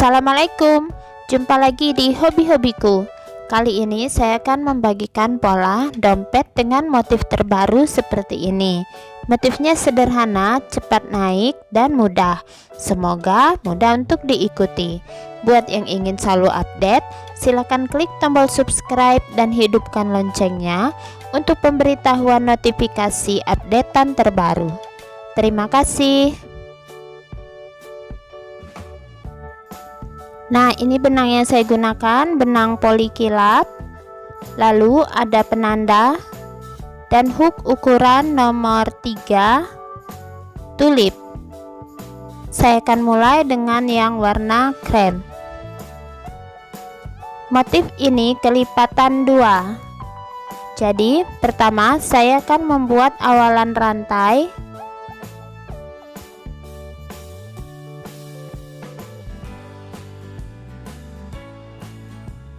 Assalamualaikum, jumpa lagi di hobi-hobiku. Kali ini saya akan membagikan pola dompet dengan motif terbaru seperti ini. Motifnya sederhana, cepat naik, dan mudah. Semoga mudah untuk diikuti. Buat yang ingin selalu update, silakan klik tombol subscribe dan hidupkan loncengnya untuk pemberitahuan notifikasi updatean terbaru. Terima kasih. Nah, ini benang yang saya gunakan, benang poli kilap. Lalu ada penanda dan hook ukuran nomor 3 tulip. Saya akan mulai dengan yang warna krem. Motif ini kelipatan 2. Jadi, pertama saya akan membuat awalan rantai.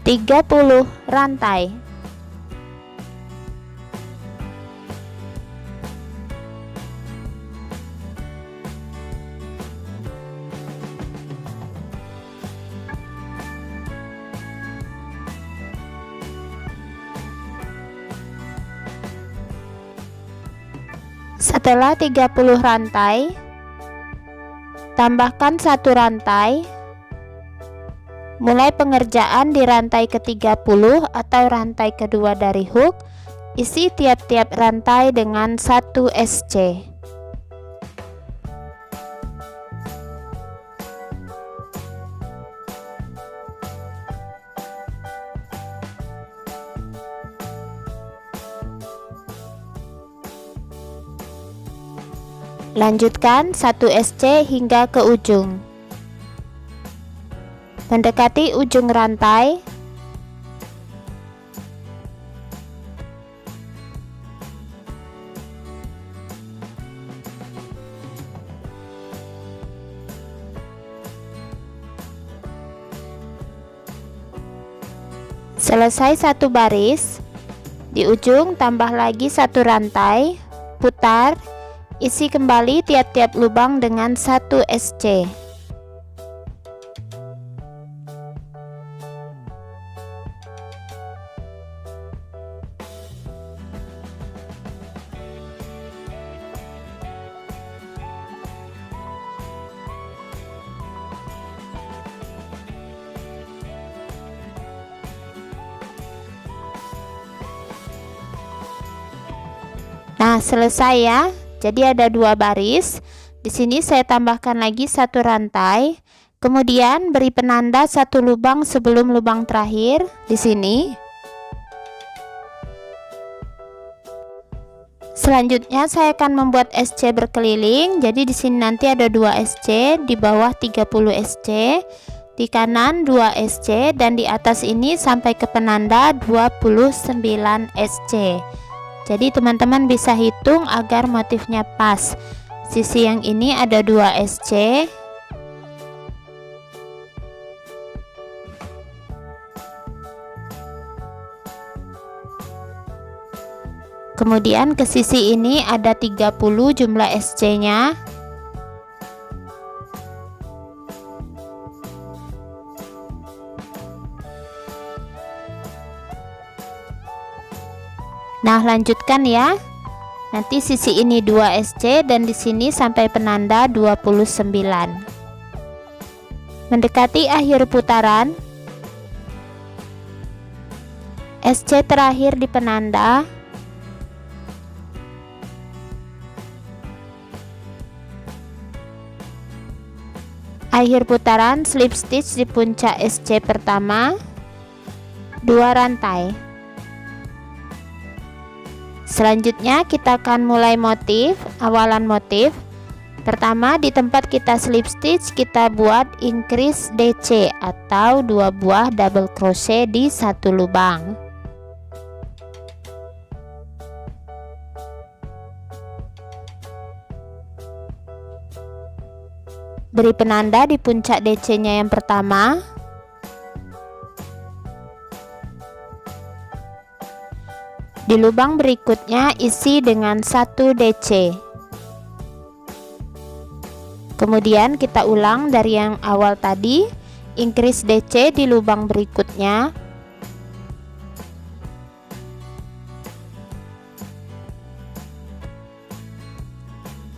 Tiga 30 rantai. Setelah 30 rantai, tambahkan 1 rantai. Mulai pengerjaan di rantai ke-30 atau rantai kedua dari hook, isi tiap-tiap rantai dengan 1 SC. Lanjutkan 1 SC hingga ke ujung. Mendekati ujung rantai, selesai 1 baris, di ujung tambah lagi 1 rantai, putar, isi kembali tiap-tiap lubang dengan 1 SC. Nah, selesai ya. Jadi ada 2 baris. Di sini saya tambahkan lagi 1 rantai. Kemudian beri penanda 1 lubang sebelum lubang terakhir di sini. Selanjutnya saya akan membuat SC berkeliling. Jadi di sini nanti ada 2 SC, di bawah 30 SC, di kanan 2 SC, dan di atas ini sampai ke penanda 29 SC. Jadi teman-teman bisa hitung agar motifnya pas. Sisi yang ini ada 2 SC. Kemudian ke sisi ini ada 30 jumlah SC-nya. Nah, lanjutkan ya. Nanti sisi ini 2 SC dan di sini sampai penanda 29. Mendekati akhir putaran, SC terakhir di penanda. Akhir putaran slip stitch di puncak SC pertama, 2 rantai. Selanjutnya kita akan mulai motif, awalan motif. Pertama, di tempat kita slip stitch kita buat increase DC atau 2 buah double crochet di 1 lubang. Beri penanda di puncak DC-nya yang pertama. Di lubang berikutnya isi dengan 1 DC. Kemudian kita ulang dari yang awal tadi, increase DC di lubang berikutnya.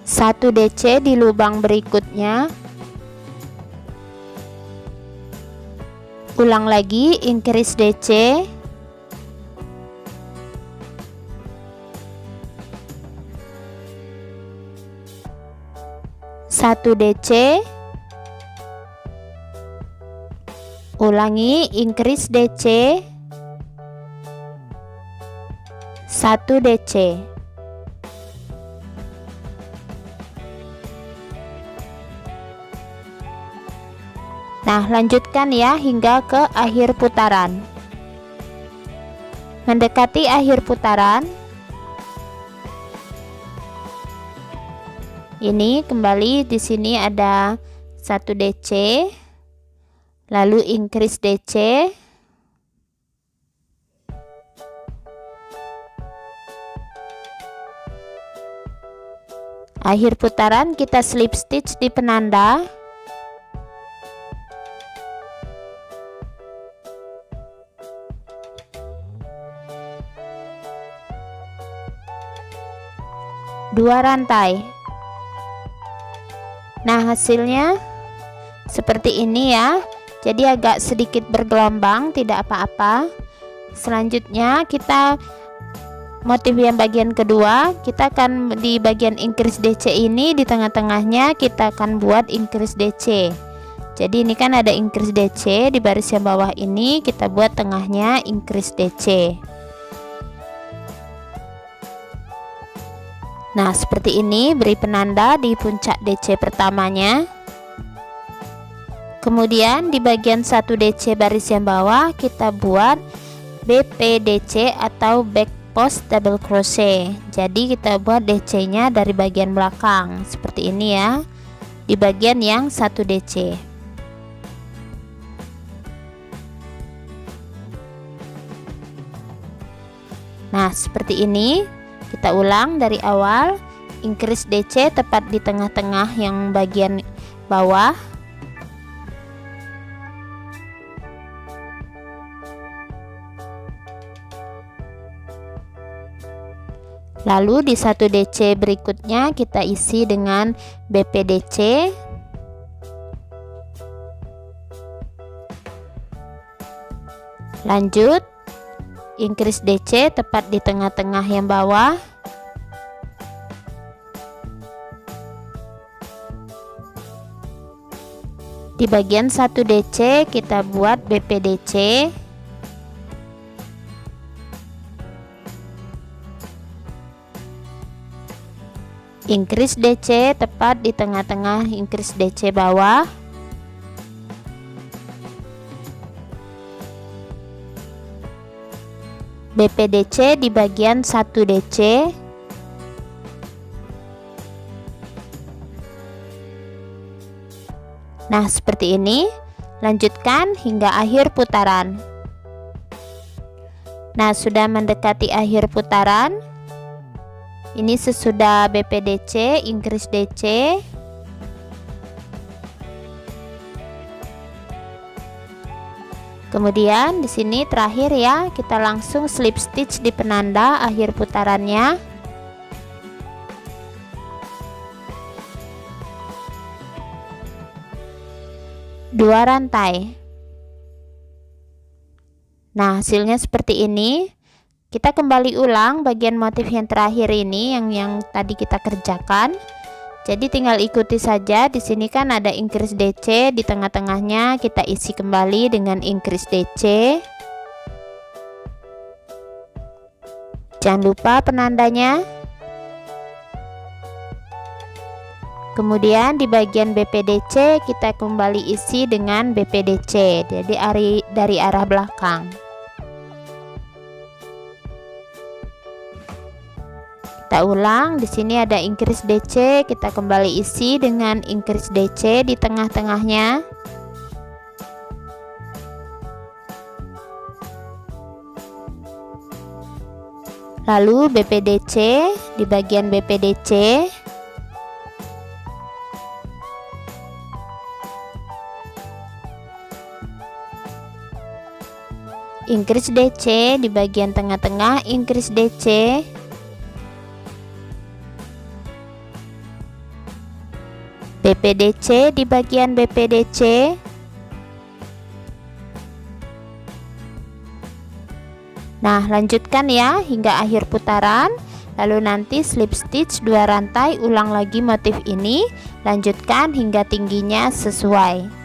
Satu DC di lubang berikutnya. Ulang lagi, increase DC. Satu DC. Ulangi, increase DC. Satu DC. Nah, lanjutkan ya hingga ke akhir putaran. Mendekati akhir putaran, ini kembali di sini ada 1 DC, lalu increase DC, akhir putaran kita slip stitch di penanda. Dua rantai. Nah, hasilnya seperti ini ya. Jadi agak sedikit bergelombang, tidak apa-apa. Selanjutnya kita motif yang bagian kedua, kita akan di bagian increase DC ini, di tengah-tengahnya kita akan buat increase DC. Jadi ini kan ada increase DC di baris yang bawah ini, kita buat tengahnya increase DC. Nah, seperti ini, beri penanda di puncak DC pertamanya. Kemudian di bagian 1 DC baris yang bawah kita buat BPDC atau back post double crochet. Jadi kita buat DC nya dari bagian belakang seperti ini ya, di bagian yang 1 DC. Nah, seperti ini. Kita ulang dari awal, increase DC tepat di tengah-tengah yang bagian bawah. Lalu di 1 DC berikutnya kita isi dengan BPDC. Lanjut increase DC tepat di tengah-tengah yang bawah. Di bagian 1 DC kita buat BPDC. Increase DC tepat di tengah-tengah increase DC bawah. BPDC di bagian 1 DC. Nah, seperti ini. Lanjutkan hingga akhir putaran. Nah, sudah mendekati akhir putaran. Ini sesudah BPDC, increase DC. Kemudian di sini terakhir ya, kita langsung slip stitch di penanda akhir putarannya. Dua rantai. Nah, hasilnya seperti ini. Kita kembali ulang bagian motif yang terakhir ini yang tadi kita kerjakan. Jadi tinggal ikuti saja. Di sini kan ada increase DC, di tengah-tengahnya kita isi kembali dengan increase DC. Jangan lupa penandanya. Kemudian di bagian BPDC kita kembali isi dengan BPDC. Jadi dari arah belakang. Kita ulang, di sini ada increase DC, kita kembali isi dengan increase DC di tengah-tengahnya. Lalu BPDC di bagian BPDC. Increase DC di bagian tengah-tengah, increase DC. BPDC di bagian BPDC. Nah, lanjutkan ya hingga akhir putaran. Lalu nanti slip stitch 2 rantai, ulang lagi motif ini, lanjutkan hingga tingginya sesuai.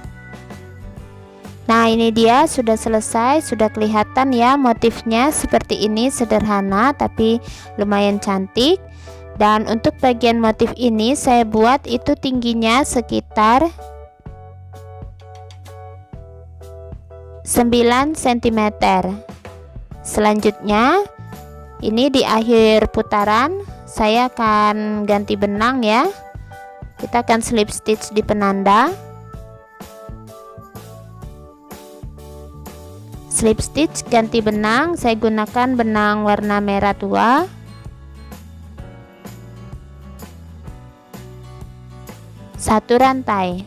Nah, ini dia sudah selesai, sudah kelihatan ya motifnya seperti ini, sederhana tapi lumayan cantik. Dan untuk bagian motif ini saya buat itu tingginya sekitar 9 cm. Selanjutnya ini di akhir putaran saya akan ganti benang ya. Kita akan slip stitch di penanda. Slip stitch ganti benang, saya gunakan benang warna merah tua. Satu rantai.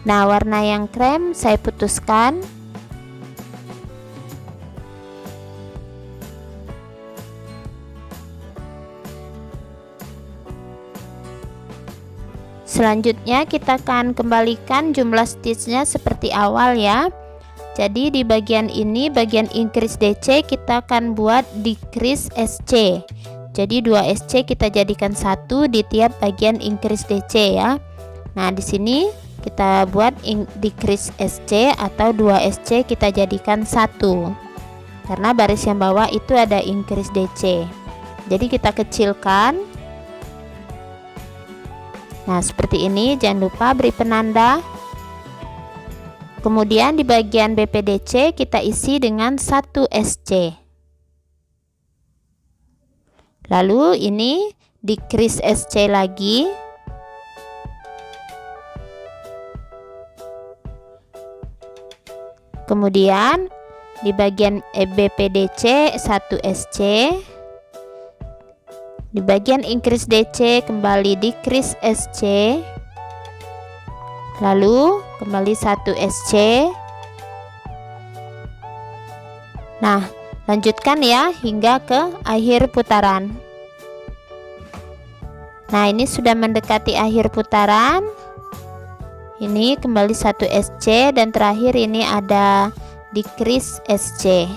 Nah, warna yang krem saya putuskan. Selanjutnya kita akan kembalikan jumlah stitchnya seperti awal ya. Jadi di bagian ini, bagian increase DC, kita akan buat decrease SC. Jadi 2 SC kita jadikan 1 di tiap bagian increase DC ya. Nah, di sini kita buat decrease SC atau 2 SC kita jadikan 1. Karena baris yang bawah itu ada increase DC. Jadi kita kecilkan. Nah, seperti ini, jangan lupa beri penanda. Kemudian di bagian BPDC kita isi dengan 1 SC. Lalu ini decrease SC lagi. Kemudian di bagian BPDC 1 SC. Di bagian increase DC kembali decrease SC. Lalu kembali 1 SC. Nah, lanjutkan ya hingga ke akhir putaran. Nah, ini sudah mendekati akhir putaran. Ini kembali 1 SC dan terakhir ini ada decrease SC.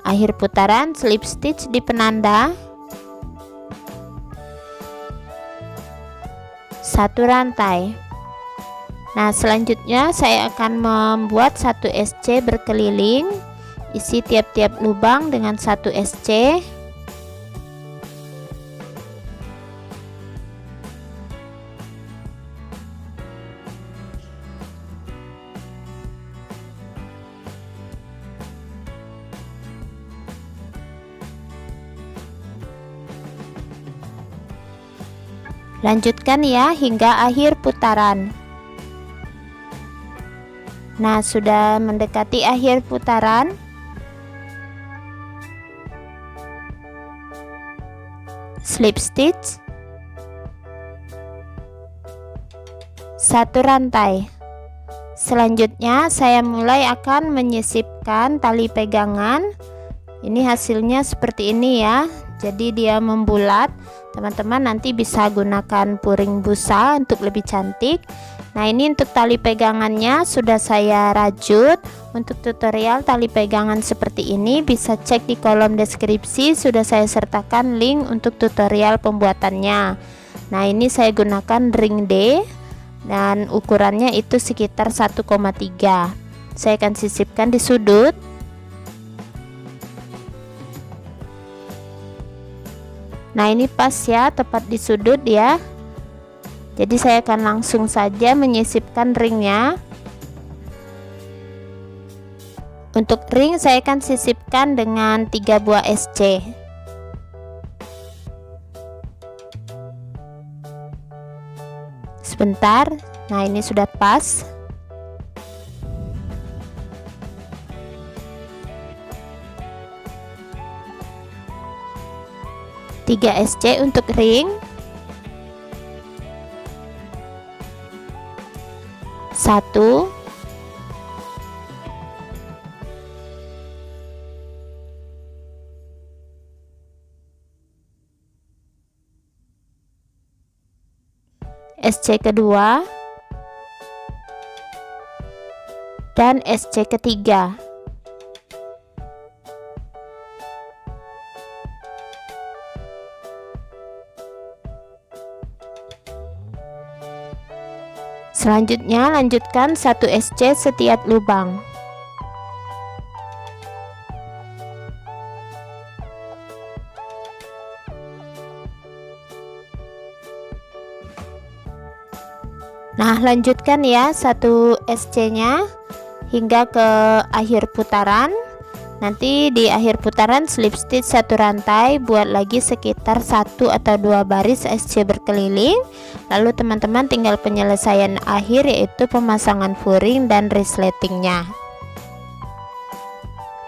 Akhir putaran slip stitch di penanda. 1 rantai. Nah, selanjutnya saya akan membuat 1 SC berkeliling, isi tiap-tiap lubang dengan 1 SC. Lanjutkan ya hingga akhir putaran. Nah, sudah mendekati akhir putaran. Slip stitch 1 rantai. Selanjutnya saya mulai akan menyisipkan tali pegangan. Ini hasilnya seperti ini ya. Jadi dia membulat. Teman-teman nanti bisa gunakan puring busa untuk lebih cantik. Nah, ini untuk tali pegangannya sudah saya rajut. Untuk tutorial tali pegangan seperti ini bisa cek di kolom deskripsi, sudah saya sertakan link untuk tutorial pembuatannya. Nah, ini saya gunakan ring D dan ukurannya itu sekitar 1,3. Saya akan sisipkan di sudut. Nah, ini pas ya, tepat di sudut ya. Jadi saya akan langsung saja menyisipkan ringnya. Untuk ring saya akan sisipkan dengan 3 buah SC. Sebentar. Nah, ini sudah pas. Tiga SC untuk ring. 1 SC kedua, dan SC ketiga. Selanjutnya lanjutkan 1 SC setiap lubang. Nah, lanjutkan ya 1 SC nya hingga ke akhir putaran. Nanti di akhir putaran slip stitch 1 rantai, buat lagi sekitar 1 atau 2 baris SC berkeliling. Lalu teman-teman tinggal penyelesaian akhir, yaitu pemasangan furing dan resletingnya.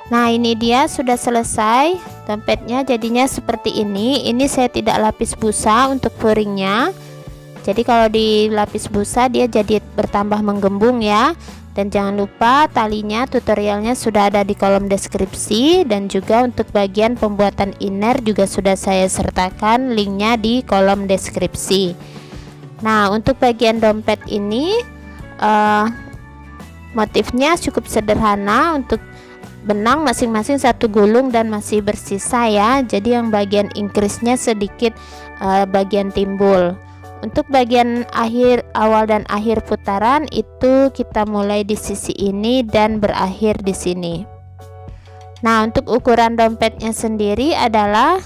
Nah, ini dia sudah selesai dompetnya, jadinya seperti ini. Ini saya tidak lapis busa untuk furingnya. Jadi kalau dilapis busa dia jadi bertambah menggembung ya. Dan jangan lupa talinya, tutorialnya sudah ada di kolom deskripsi, dan juga untuk bagian pembuatan inner juga sudah saya sertakan linknya di kolom deskripsi. Nah, untuk bagian dompet ini motifnya cukup sederhana. Untuk benang masing-masing 1 gulung dan masih bersisa ya. Jadi yang bagian increase-nya sedikit bagian timbul. Untuk bagian awal dan akhir putaran itu kita mulai di sisi ini dan berakhir di sini. Nah, untuk ukuran dompetnya sendiri adalah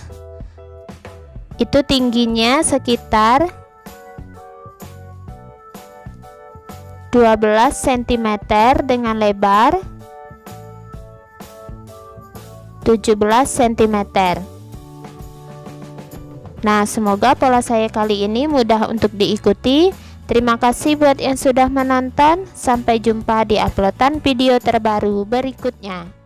itu tingginya sekitar 12 cm dengan lebar 17 cm. Nah, semoga pola saya kali ini mudah untuk diikuti. Terima kasih buat yang sudah menonton. Sampai jumpa di uploadan video terbaru berikutnya.